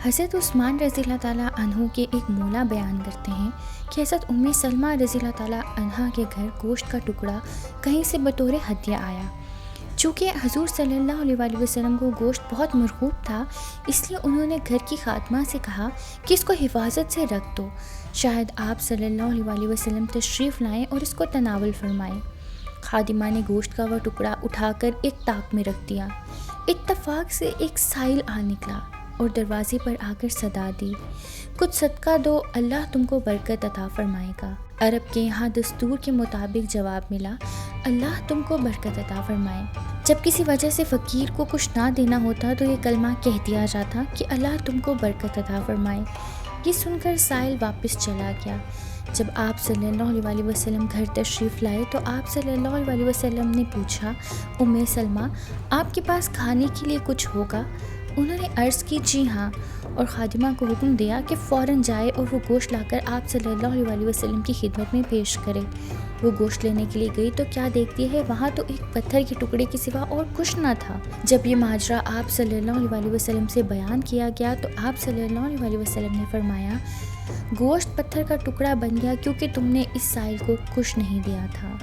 حضرت عثمان رضی اللہ تعالیٰ عنہ کے ایک مولا بیان کرتے ہیں کہ حضرت ام سلمہ رضی اللہ تعالیٰ عنہ کے گھر گوشت کا ٹکڑا کہیں سے بطور ہدیہ آیا۔ چونکہ حضور صلی اللہ علیہ وآلہ وسلم کو گوشت بہت مرغوب تھا، اس لیے انہوں نے گھر کی خادمہ سے کہا کہ اس کو حفاظت سے رکھ دو، شاید آپ صلی اللہ علیہ وآلہ وسلم تشریف لائیں اور اس کو تناول فرمائیں۔ خادمہ نے گوشت کا وہ ٹکڑا اٹھا کر ایک طاق میں رکھ دیا۔ اتفاق سے ایک سائل آ نکلا اور دروازے پر آ کر صدا دی، کچھ صدقہ دو، اللہ تم کو برکت عطا فرمائے گا۔ عرب کے یہاں دستور کے مطابق جواب ملا، اللہ تم کو برکت عطا فرمائے۔ جب کسی وجہ سے فقیر کو کچھ نہ دینا ہوتا تو یہ کلمہ کہہ دیا جاتا کہ اللہ تم کو برکت عطا فرمائے۔ یہ سن کر سائل واپس چلا گیا۔ جب آپ صلی اللہ علیہ وآلہ وسلم گھر تشریف لائے تو آپ صلی اللہ علیہ وآلہ وسلم نے پوچھا، ام سلمہ آپ کے پاس کھانے کے لیے کچھ ہوگا؟ انہوں نے عرض کی جی ہاں، اور خادمہ کو حکم دیا کہ فوراً جائے اور وہ گوشت لا کر آپ صلی اللہ علیہ وآلہ وسلم کی خدمت میں پیش کرے۔ وہ گوشت لینے کے لیے گئی تو کیا دیکھتی ہے، وہاں تو ایک پتھر کے ٹکڑے کے سوا اور کچھ نہ تھا۔ جب یہ ماجرا آپ صلی اللہ علیہ وآلہ وسلم سے بیان کیا گیا تو آپ صلی اللہ علیہ وآلہ وسلم نے فرمایا، گوشت پتھر کا ٹکڑا بن گیا کیونکہ تم نے اس سائل کو کچھ نہیں دیا تھا۔